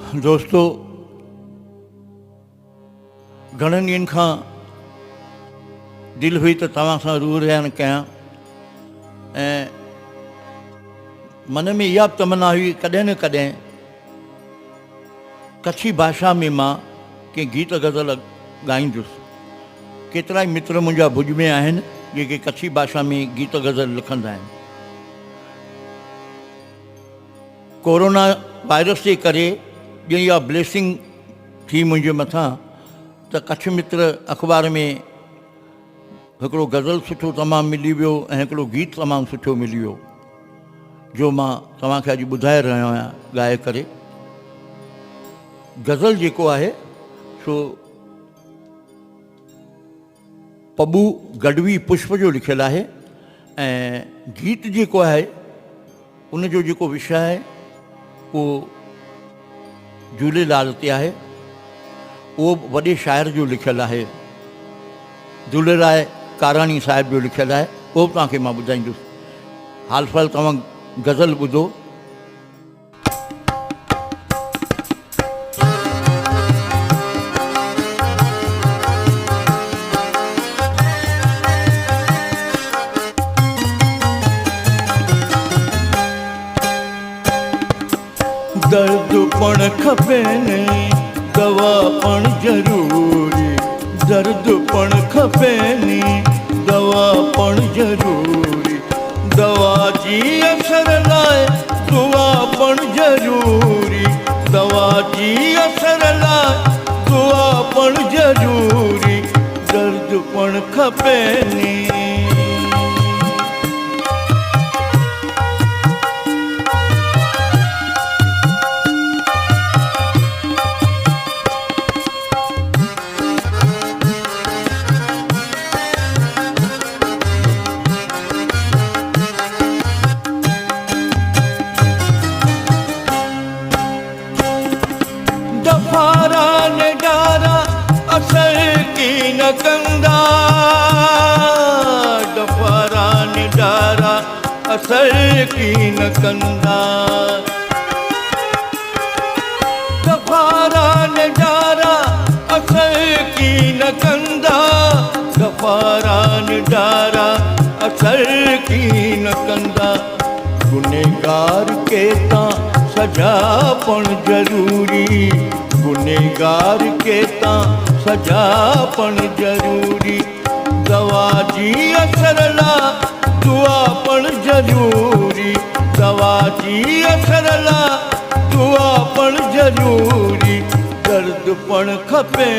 दोस्तों, घणनि ॾींहंनि खां दिलि हुई त तव्हां सां रूबरू कयां ऐं मन में इहा बि तमन्ना हुई कॾहिं न कॾहिं कच्छी भाषा में मां कंहिं गीत गज़ल ॻाईंदुसि। केतिरा ई मित्र मुंहिंजा भुज में आहिनि जेके कच्छी भाषा में गीत गज़ल लिखंदा आहिनि। कोरोना वायरस जे करे ॼण इहा ब्लेसिंग थी मुंहिंजे मथां त कच्छ मित्र अख़बार में हिकिड़ो गज़ल सुठो तमामु मिली वियो ऐं हिकिड़ो गीत तमामु सुठो मिली वियो जो मां तव्हांखे अॼु ॿुधाए रहियो आहियां ॻाए करे। गज़ल जेको आहे सो पबू गढ़वी पुष्प जो लिखियलु आहे ऐं गीत जेको आहे उनजो जेको विषय आहे उहो झूलेलाल ते आहे। उहो वॾे शाइर जो लिखियलु आहे, झूलेलाल काराणी साहिब जो लिखियलु आहे। उहो बि तव्हांखे मां ॿुधाईंदुसि। हाल फ़िलहाल तव्हां गज़ल ॿुधो। दर्द पण खपे नहीं, दवा पण जरूरी। दर्द पण खपे नहीं, दवा पण जरूरी। दवा जी असर लाए दुआ पण जरूरी। दवा जी असर लाए दुआ पण जरूरी। दर्द पण खपे नहीं। कंदा डफारा निडारा असर की न कंदा। डफारा निडारा असर की न कंदा। डफारा निडारा असर की न कंदा। गुनेगार के ता सजा पण जरूरी। गुनेगार के ता सजा पण जरूरी। दवा जी असर ला दुआ पण जरूरी। दवा जी असर ला दुआ पण जरूरी। दर्द पण खपे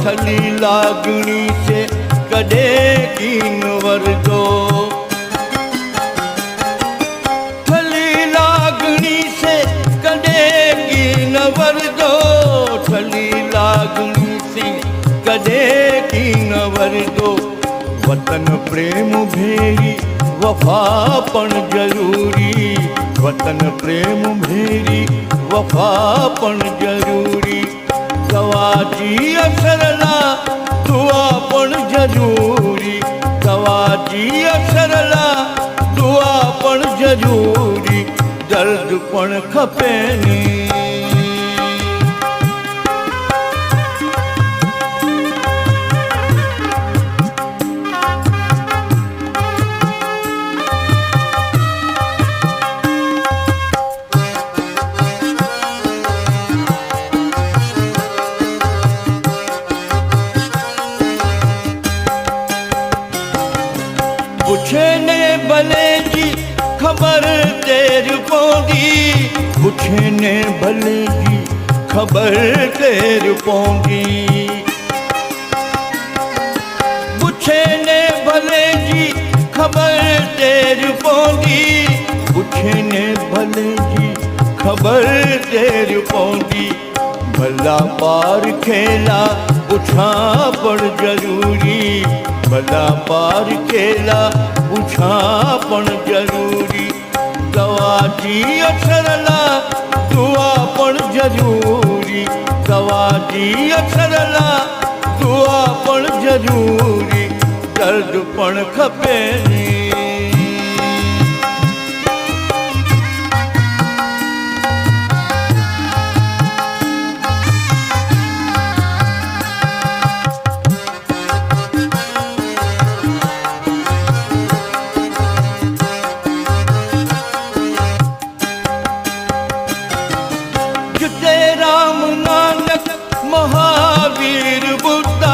थली लागनी से कदे कीन वर दो। थली लागनी से कदे कीन वर दो। थली लागनी से कदे कीन वर दो। वतन प्रेम भेरी वफा पण जरूरी। वतन प्रेम भेरी वफा पण जरूरी। दवा जी असर ला दुआ पण जरूरी। दवा जी असर ला दुआ पण जरूरी। दर्द पण खपे नहीं। पुछने भले जी खबर तेर पौंदी। पुछने भले जी खबर तेर पौंदी। पुछने भले जी खबर तेर पौंदी। पुछने भले जी खबर तेर पौंदी। भला पार खेला उछापण जरूरी, भला पार खेला उछापण जरूरी, दवाजी अक्षरला दुआ पण जरूरी, दवाजी अक्षरला दुआ पण जरूरी, दर्द पण खपे नी। जिते राम नानक महावीर बुद्धा,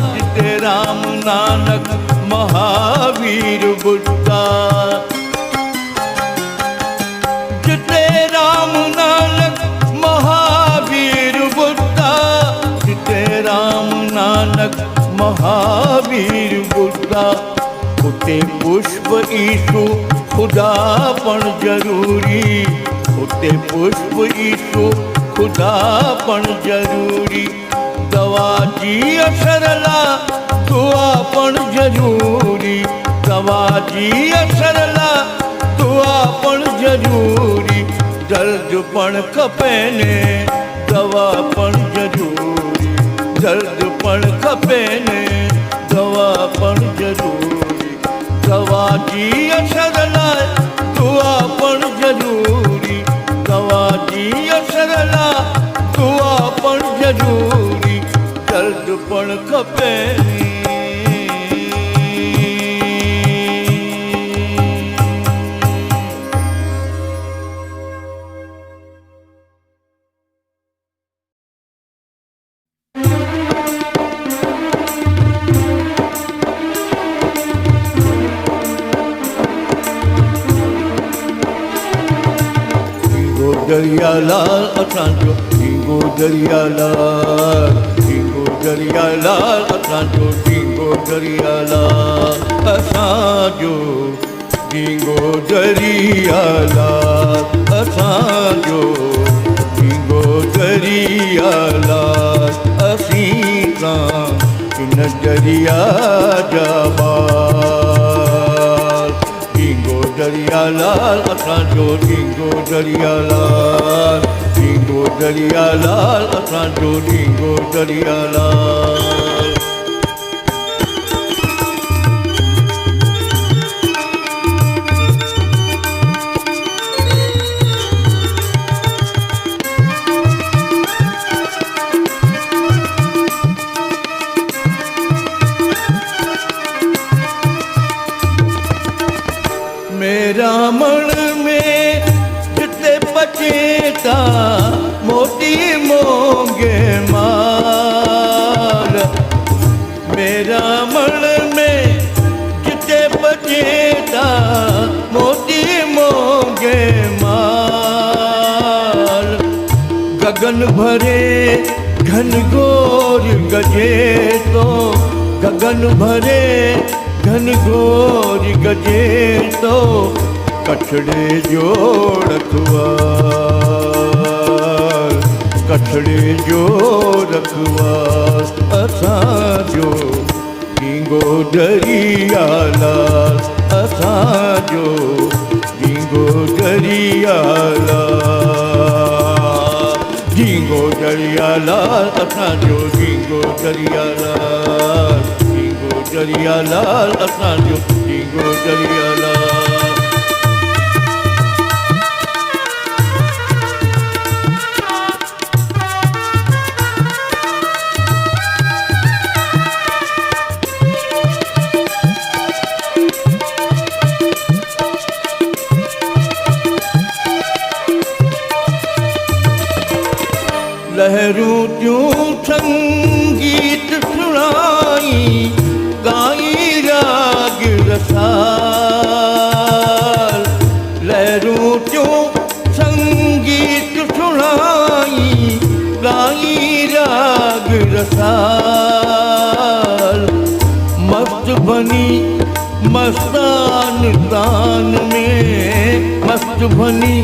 जिते राम नानक महावीर बुद्धा, जिते राम नानक महावीर बुद्धा, जिते राम नानक महावीर बुद्धा, उते पुष्प ईशु खुदा पण जरूरी, उते पुष्प ईशु खुदा पण जरूरी, दवाजी अक्षरला दुआ पण जरूरी, दवाजी अक्षरला दुआ पण जरूरी, दर्द पण खपे ने दवा पण जरूरी, दर्द पण खपे ने दवा पण जरूरी, दवाजी अक्षरला दुआ पण जरूरी, दवाजी अक्षरला दुआ पण जरूरी, दर्द पण खपे नी। दरियालाल असांजो ढींगो दरियालाल, ढींगो दरियालाल असांजो ढींगो दरियालाल, असांजो ढींगो दरियालाल, असांजो ढींगो दरियालाल, असीं तां इन दरिया जा ॿार, ढींगो दरियालाल असांजो ढींगो दरियालाल, ढींगो दरियालाल असांजो ढींगो दरियालाल। मेरा मन में जिते पचेता मोती मोंगे माल, मेरा मन में जिते पचेता मोती मोंगे माल, गगन भरे घन घोर गजे तो, गगन भरे घन घोर गजे तो, कठड़े जो रखवार, कठड़े जो रखवार, असांजो ढींगो दरियालाल, असांजो ढींगो दरियालाल, ढींगो दरियालाल असांजो ढींगो दरियालाल, ढींगो दरियालाल असांजो ढींगो दरियालाल। लहरूं त्यों संगीत सुनाई, गाई राग रसाल, लहरूं त्यों संगीत सुनाई, गाई राग रसाल, मस्त बनी मस्तान तान में, मस्त बनी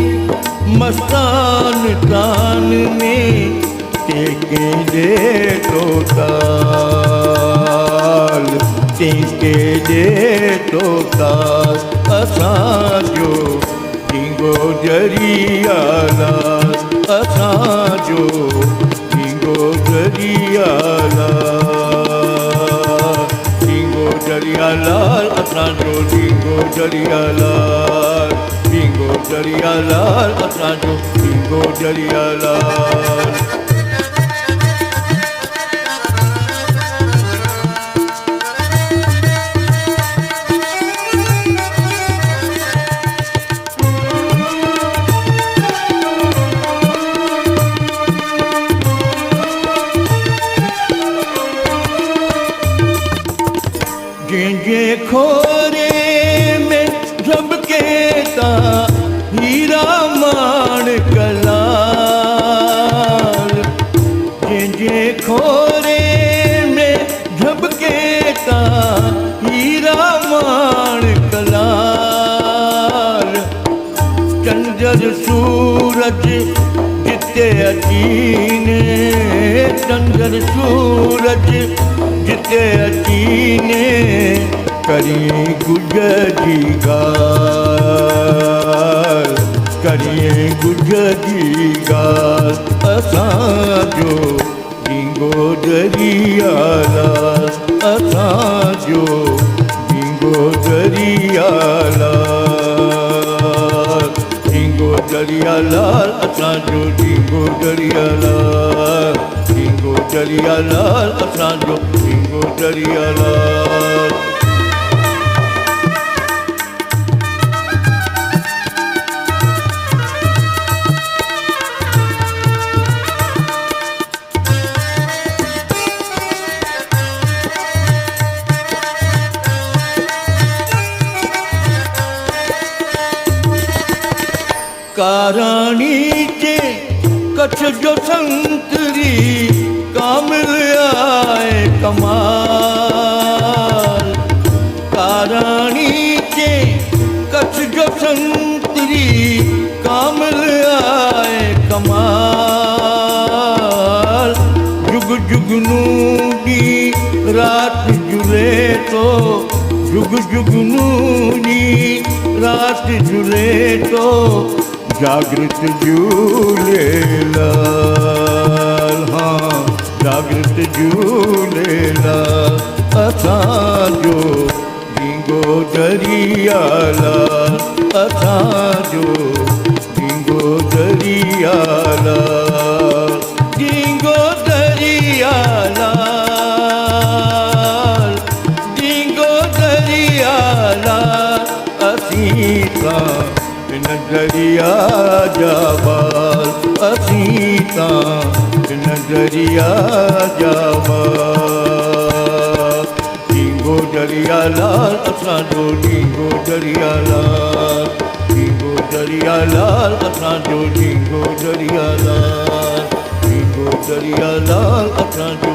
मस्तान तान में, टेके दे टोटाल टेके दे टोटाल असांजो ढींगो दरियालाल असांजो ढींगो दरियालाल ढींगो दरियालाल असांजो ढींगो दरियालाल ढींगो दरियालाल असांजो ढींगो दरियालाल जे खोरे में झबके ता हीरा मान कलाल जे खोरे में झबके ता हीरा मान कलाल चंद्र सूरज जिते अचीने चंद्र सूरज जिते अचीने करिए गुज जी गाल करिए गुज जी गाल असांजो ढींगो दरियालाल असांजो ढींगो दरियालाल ढींगो दरियालाल असांजो ढींगो दरियालाल ढींगो दरियालाल असांजो ढींगो दरियालाल काराणी के कच्छ जो संतरी कामिल आए कमाल काराणी के कच्छ जो संतरी कामिल आए कमाल जुग जुग नूनी रात जुले तो जुग जुग नूनी रात जुले तो जागृत झूलेलाल हाँ जागृत झूलेलाल असांजो ढींगो दरियालाल असांजो ढींगो दरियालाल ढींगो दरियालाल ढींगो दरियालाल असीता नजरिया जाबाल असीता नजरिया जाबाल ढींगो दरियालाल असांजो ढींगो दरियालाल ढींगो दरियालाल असांजो ढींगो दरियालाल ढींगो दरियालाल असांजो